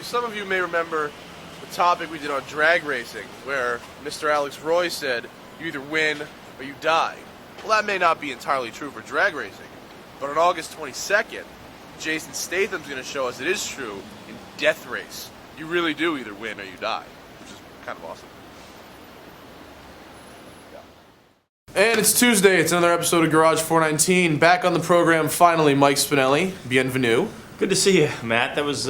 some of you may remember the topic we did on drag racing, where Mr. Alex Roy said, you either win or you die. Well, that may not be entirely true for drag racing, but on August 22nd, Jason Statham's going to show us it is true in Death Race. You really do either win or you die, which is kind of awesome. And it's Tuesday, it's another episode of Garage419. Back on the program, finally, Mike Spinelli. Bienvenue. Good to see you, Matt. That was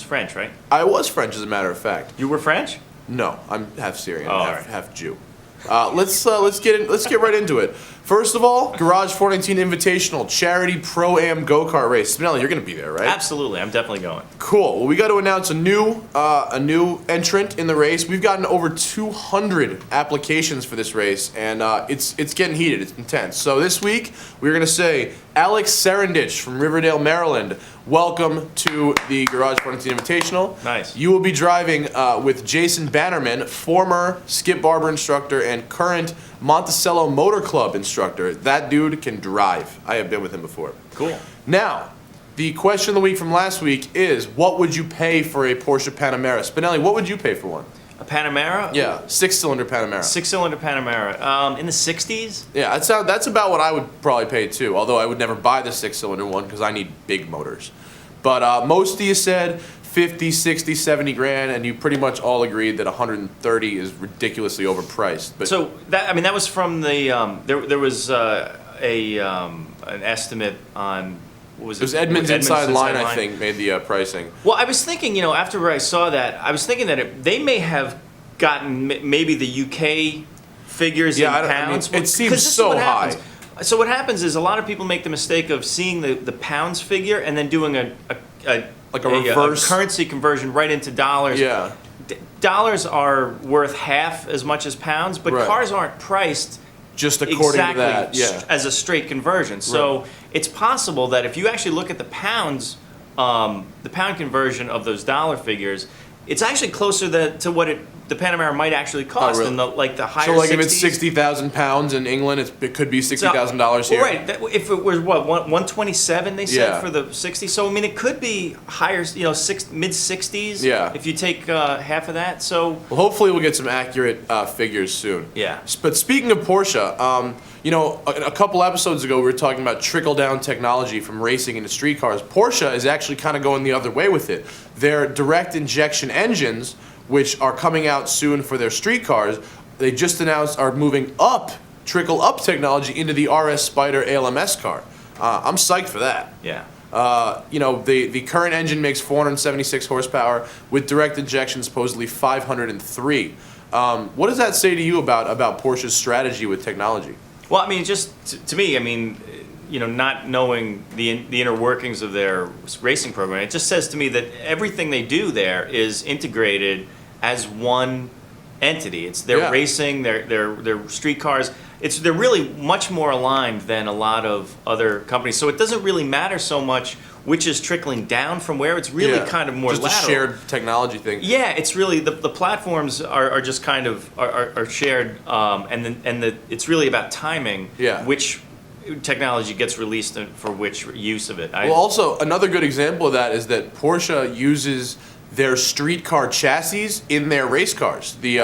French, right? I was French, as a matter of fact. You were French? No, I'm half Syrian, half Jew. Let's get right into it. First of all, Garage419 Invitational Charity Pro-Am Go-Kart Race. Spinelli, you're going to be there, right? Absolutely, I'm definitely going. Cool. Well, we got to announce a new entrant in the race. We've gotten over 200 applications for this race, and it's getting heated. It's intense. So this week we're going to say Alex Serendich from Riverdale, Maryland. Welcome to the Garage419 Invitational. Nice. You will be driving with Jason Bannerman, former Skip Barber instructor and current Monticello Motor Club instructor. That dude can drive. I have been with him before. Cool. Now, the question of the week from last week is, what would you pay for a Porsche Panamera? Spinelli, what would you pay for one? A Panamera? Yeah, 6-cylinder Panamera. 6-cylinder Panamera. In the 60s? Yeah, that's about what I would probably pay too, although I would never buy the 6-cylinder one because I need big motors. But most of you said 50, 60, 70 grand, and you pretty much all agreed that 130 is ridiculously overpriced. But so that was from the there was an estimate on what was it? It was Edmunds Inside Line, I think, made the pricing. Well, I was thinking, after I saw that, I was thinking that they may have gotten maybe the UK figures in pounds. It seems so high. So what happens is a lot of people make the mistake of seeing the pounds figure and then doing a reverse currency conversion right into dollars. Yeah. Dollars are worth half as much as pounds, but cars aren't priced just according to that, as a straight conversion. So it's possible that if you actually look at the pounds, the pound conversion of those dollar figures, it's actually closer to what the Panamera might actually cost in the higher. So like 60s. if it's 60,000 pounds in England, it could be $60,000 here. Right. If it was 127, they said for the 60. So I mean, it could be higher. Mid 60s. Yeah. If you take half of that. So well, hopefully we'll get some accurate figures soon. Yeah. But speaking of Porsche, a couple episodes ago we were talking about trickle-down technology from racing into street cars. Porsche is actually kind of going the other way with it. Their direct injection engines, which are coming out soon for their street cars, they just announced are moving up, trickle-up technology into the RS Spyder ALMS car. I'm psyched for that. Yeah. The current engine makes 476 horsepower with direct injection, supposedly 503. What does that say to you about Porsche's strategy with technology? Well, I mean, just to me, I mean, not knowing the inner workings of their racing program, it just says to me that everything they do there is integrated as one entity. It's their racing, their street cars. They're really much more aligned than a lot of other companies. So it doesn't really matter so much which is trickling down from where. It's really kind of more just lateral. A shared technology thing. Yeah, it's really the platforms are just kind of are shared, and it's really about timing. Yeah. Which technology gets released for which use of it. Well, also another good example of that is that Porsche uses their street car chassis in their race cars. The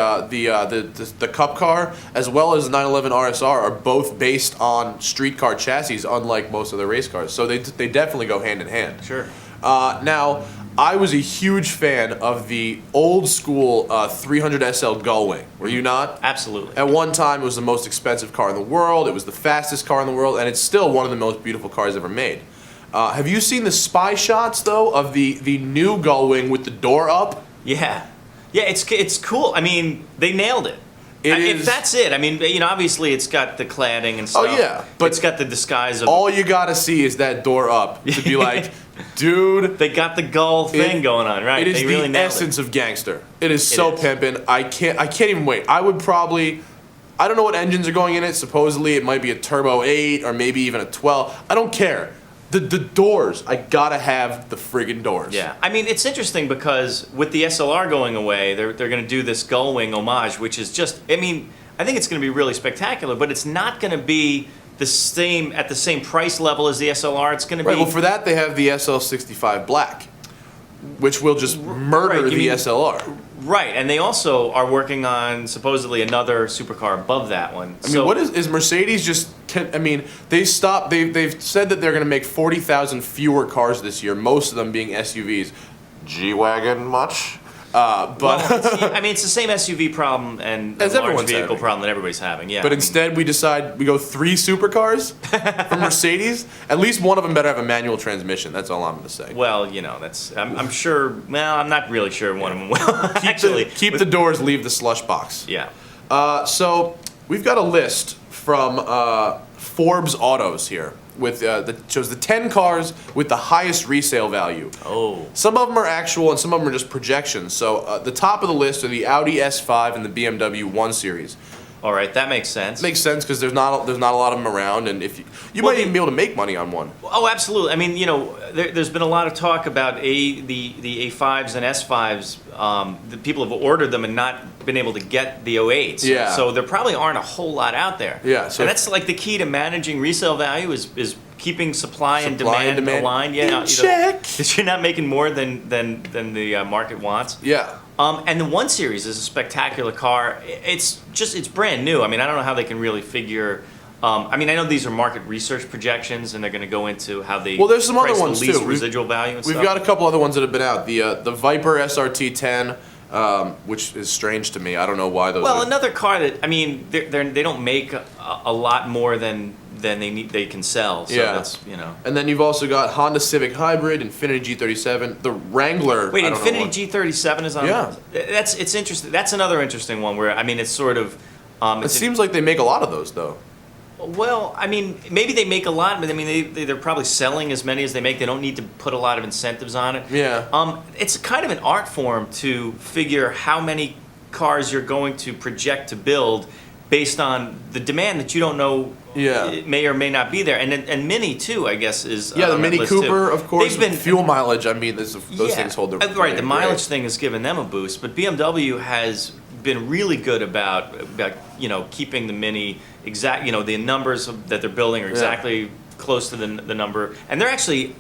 Cup car as well as the 911 RSR are both based on street car chassis, unlike most of the race cars. So they definitely go hand in hand. Sure. Now, I was a huge fan of the old school 300 SL Gullwing. Were you not? Absolutely. At one time, it was the most expensive car in the world. It was the fastest car in the world, and it's still one of the most beautiful cars ever made. Have you seen the spy shots though of the new Gullwing with the door up? Yeah, it's cool. I mean, they nailed it. If that's it, I mean, obviously it's got the cladding and stuff. Oh yeah, but it's got the disguise of. All you gotta see is that door up to be like, dude. They got the gull thing going on, right? It is really the essence of gangster. It is so pimpin'. I can't even wait. I would probably. I don't know what engines are going in it. Supposedly it might be a turbo 8 or maybe even a 12. I don't care. The doors, I gotta have the friggin' doors. Yeah, I mean, it's interesting because with the SLR going away, they're going to do this Gullwing homage, which is just, I mean, I think it's going to be really spectacular, but it's not going to be the same price level as the SLR. It's going to be... Well, for that, they have the SL65 Black. which will just murder Right, you the mean- SLR. Right, and they also are working on supposedly another supercar above that one. I mean, what is Mercedes just? I mean, they've said that they're going to make 40,000 fewer cars this year. Most of them being SUVs. G-Wagon much? But Well, I mean, it's the same SUV problem and As large everyone's vehicle having. problem that everybody's having. Yeah. But I mean, instead, we decide we go 3 supercars from Mercedes. At least one of them better have a manual transmission. That's all I'm going to say. well, that's. I'm sure. Well, I'm not really sure one of them will. Actually, Keep the doors, leave the slush box. yeah. So we've got a list from Forbes Autos here that shows the 10 cars with the highest resale value. Oh. Some of them are actual and some of them are just projections. So the top of the list are the Audi S5 and the BMW 1 Series. All right, that makes sense. Makes sense because there's not a lot of them around, and if you might even be able to make money on one. Oh, absolutely. I mean, there's been a lot of talk about the A5s and S5s. The people have ordered them and not been able to get the 08s. Yeah. So there probably aren't a whole lot out there. Yeah, so- and that's like the key to managing resale value is keeping supply and demand aligned. Yeah. In check. Because you're not making more than the market wants. Yeah. And the 1 Series is a spectacular car. It's brand new. I mean, I don't know how they can really figure. I mean, I know these are market research projections, and they're going to go into how they Well, there's some other price the ones, lease too. residual value and We've stuff. got a couple other ones that have been out. The Viper SRT 10, which is strange to me. I don't know why those. Well, are. another car that they don't make a lot more than they can sell. So Yeah. that's And then you've also got Honda Civic Hybrid, Infiniti G37, the Wrangler. Wait, I don't know Infiniti G37 is on. Yeah. It's interesting. That's another interesting one where I mean it's sort of. It seems like they make a lot of those though. Well, I mean, maybe they make a lot, but I mean, they're probably selling as many as they make. They don't need to put a lot of incentives on it. Yeah. It's kind of an art form to figure how many cars you're going to project to build based on the demand that you don't know. Yeah. It may or may not be there, and Mini too, I guess is. Yeah, the on that Mini list, Cooper, too. of course. They've been Fuel mileage. I mean, those yeah. things hold their. Right. The great. mileage thing has given them a boost, but BMW has been really good about keeping the Mini exact. The numbers that they're building are exactly close to the number, and they're actually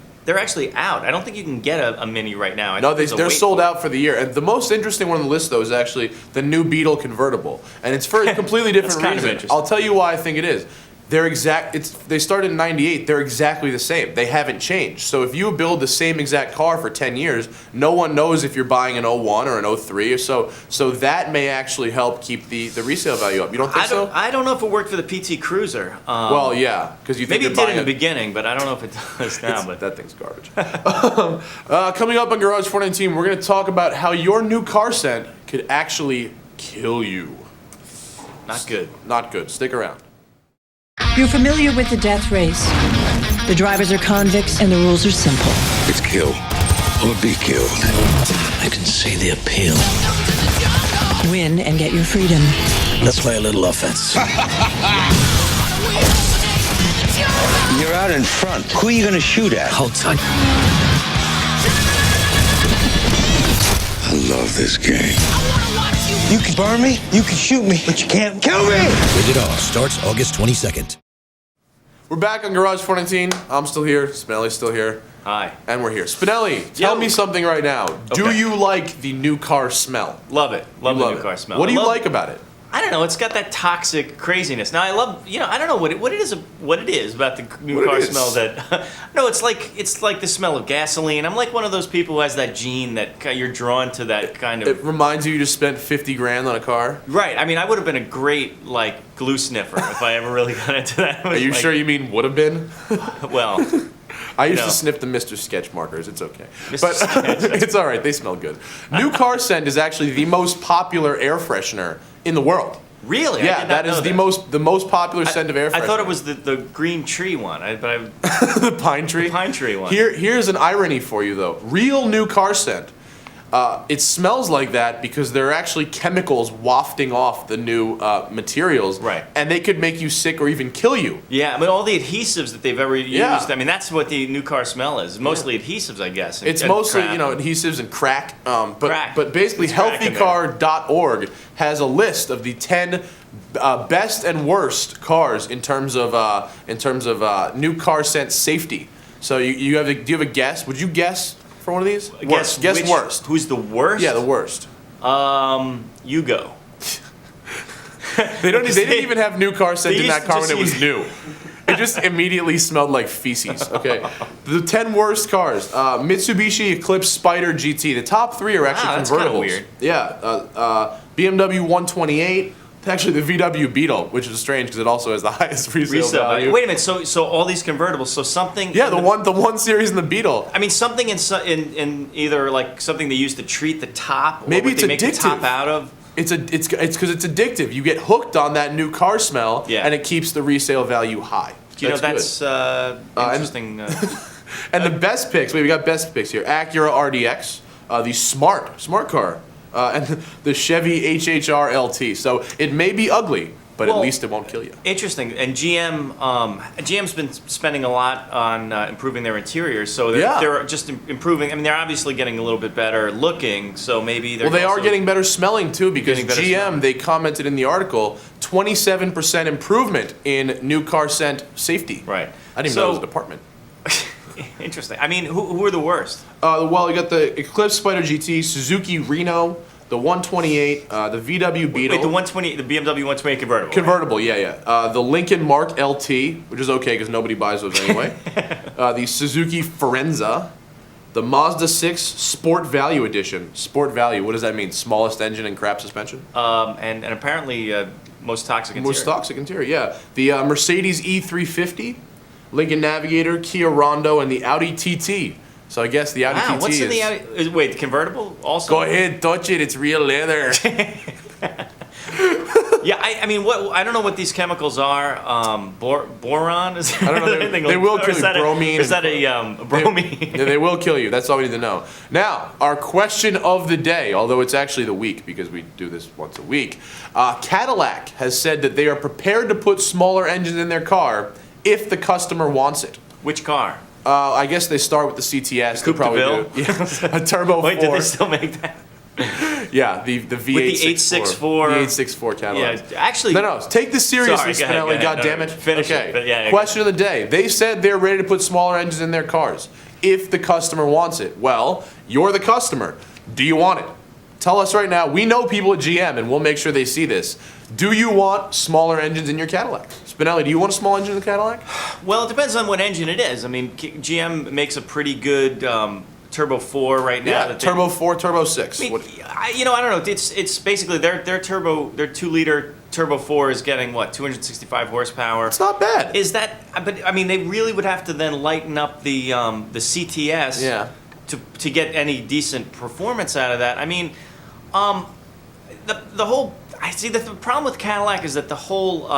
out. I don't think you can get a Mini right now. No, they're sold out for the year. And the most interesting one on the list, though, is actually the new Beetle convertible, and it's for a completely different kind of reason. interesting. I'll tell you why I think it is. They started in '98. They're exactly the same. They haven't changed. So if you build the same exact car for 10 years, no one knows if you're buying an 01 or an 03 or so. So that may actually help keep the resale value up. You don't think so? I don't know if it worked for the PT Cruiser. Well, yeah, because you think Maybe it you're did in the buying beginning, but I don't know if it does now. But that thing's garbage. Coming up on Garage419, we're going to talk about how your new car scent could actually kill you. not good. Not good. Stick around. You're familiar with the death race. The drivers are convicts and the rules are simple. It's kill or be killed. I can see the appeal. Win and get your freedom. Let's play a little offense. You're out in front. Who are you gonna shoot at? Hold tight. I love this game. You can burn me, you can shoot me, but you can't kill me! Rated R starts August 22nd. We're back on Garage419. I'm still here. Spinelli's still here. Hi. And we're here. Spinelli, tell Yo. me something right now. Do Okay. you like the new car smell? Love it. Love You the love new it. car smell. What do I you love- like about it? I don't know. It's got that toxic craziness. Now I love. I don't know what it is about the new What it car is? smell that. No, it's like the smell of gasoline. I'm like one of those people who has that gene that you're drawn to that kind of. It reminds you just spent 50 grand on a car? Right. I mean, I would have been a great glue sniffer if I ever really got into that. Are you sure you mean would have been? Well, I used No. to sniff the Mr. Sketch markers. It's okay. Mr. But Sketch. it's all right. They smell good. New car scent is actually the most popular air freshener in the world. really? I Yeah, did not that know is the most popular scent of air freshener. I thought it was the green tree one, but the pine tree. pine tree one. Here's an irony for you though. Real new car scent. It smells like that because there are actually chemicals wafting off the new materials, Right. And they could make you sick or even kill you. Yeah, but all the adhesives that they've ever used, Yeah. I mean, that's what the new car smell is. Mostly adhesives, I guess. and- It's and mostly, crap. adhesives and crack. Crack. But basically, It's crack in there. healthycar.org has a list of the 10 best and worst cars in terms of new car scent safety. So do you have a guess? Would you guess for one of these? Guess worst. Who's the worst? Yeah, the worst. You go. They didn't even have new car scent They in that used car to when it was just new. It just immediately smelled like feces. Okay, the 10 worst cars: Mitsubishi Eclipse Spyder GT. The top 3 are actually that's convertibles. kinda weird. Yeah, BMW 128. Actually, the VW Beetle, which is strange because it also has the highest resale value. Wait a minute. So all these convertibles. So something. Yeah, the one series in the Beetle. I mean, something in either like something they use to treat the top. Or Maybe what it's they make the top addictive. out of. It's because it's addictive. You get hooked on that new car smell, Yeah. and it keeps the resale value high. You know, that's good. interesting. And the best picks, we got best picks here. Acura RDX, the smart car, and the Chevy HHR LT. So it may be ugly, but at Well, least it won't kill you. Interesting. And GM's been spending a lot on improving their interiors, so Yeah. they're just improving. I mean, they're obviously getting a little bit better looking, so maybe they're Well, they are also getting better smelling too, because Getting better GM, smelling. they commented in the article, 27% improvement in new car scent safety. Right. I didn't even So- know it was a department. Interesting. I mean, who are the worst? Well, you got the Eclipse Spyder GT, Suzuki Reno, the 128, the VW Beetle. Wait, the BMW 128 convertible. Convertible, yeah. The Lincoln Mark LT, which is okay because nobody buys those anyway. The Suzuki Forenza. The Mazda 6 Sport Value Edition. Sport Value, what does that mean? Smallest engine and crap suspension? And apparently most toxic interior. Most toxic interior, yeah. The Mercedes E350, Lincoln Navigator, Kia Rondo, and the Audi TT. So I guess the Audi Wow, TT what's is... in the Audi? Wait, the convertible also? Go ahead, touch it. It's real leather. Yeah, I mean, I don't know what these chemicals are. Boron? Is I don't know. They will kill you. Bromine. Or is that a bromine? Yeah, they will kill you. That's all we need to know. Now, our question of the day, although it's actually the week because we do this once a week. Cadillac has said that they are prepared to put smaller engines in their car if the customer wants it. Which car? I guess they start with the CTS. They Coupe de probably Ville? do. Yeah, a turbo 4. Wait, did they still make that? Yeah, the V8 With the 864. The 864 Cadillac. Yeah, actually. No, take this seriously, Sorry, go Spinelli. ahead, God no, damn it. finish okay. it, but yeah, Question of the day. They said they're ready to put smaller engines in their cars if the customer wants it. Well, you're the customer. Do you want it? Tell us right now. We know people at GM, and we'll make sure they see this. Do you want smaller engines in your Cadillac? Spinelli, do you want a small engine in the Cadillac? Well, it depends on what engine it is. I mean, GM makes a pretty good Turbo 4 right now. Yeah, that they- Turbo 4, Turbo 6. I mean, What- I don't know. It's basically their 2-liter Turbo 4 is getting what, 265 horsepower. It's not bad. Is that? But I mean, they really would have to then lighten up the CTS. Yeah. To get any decent performance out of that. I mean, the whole. I see the problem with Cadillac is that the whole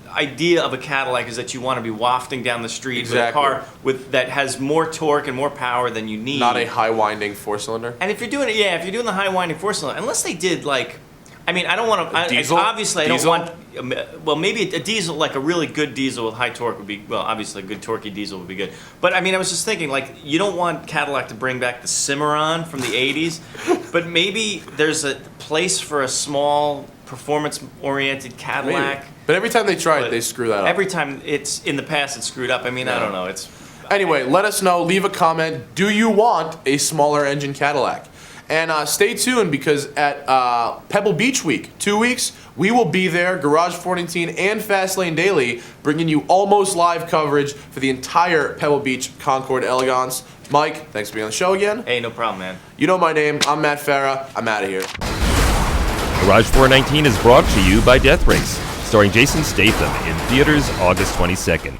idea of a Cadillac is that you want to be wafting down the street Exactly. with a car that has more torque and more power than you need. Not a high winding 4-cylinder. And if you're doing it, if you're doing the high winding 4-cylinder, unless they did like, I mean, I don't want to. Diesel? Obviously, I don't Diesel? want. Well, maybe a diesel, like a really good diesel with high torque would be. Well, obviously, a good torquey diesel would be good. But I mean, I was just thinking, like, you don't want Cadillac to bring back the Cimarron from the '80s, but maybe there's a place for a small, performance-oriented Cadillac. Maybe. But every time they try it, But they screw that up. Every time it's in the past, it's screwed up. I mean, I don't know. It's Anyway, let us know. Leave a comment. Do you want a smaller engine Cadillac? And stay tuned because at Pebble Beach Week, 2 weeks, we will be there, Garage419 and Fastlane Daily, bringing you almost live coverage for the entire Pebble Beach Concord Elegance. Mike, thanks for being on the show again. hey, no problem, man. You know my name. I'm Matt Farah. I'm out of here. Garage 419 is brought to you by Death Race, starring Jason Statham in theaters August 22nd.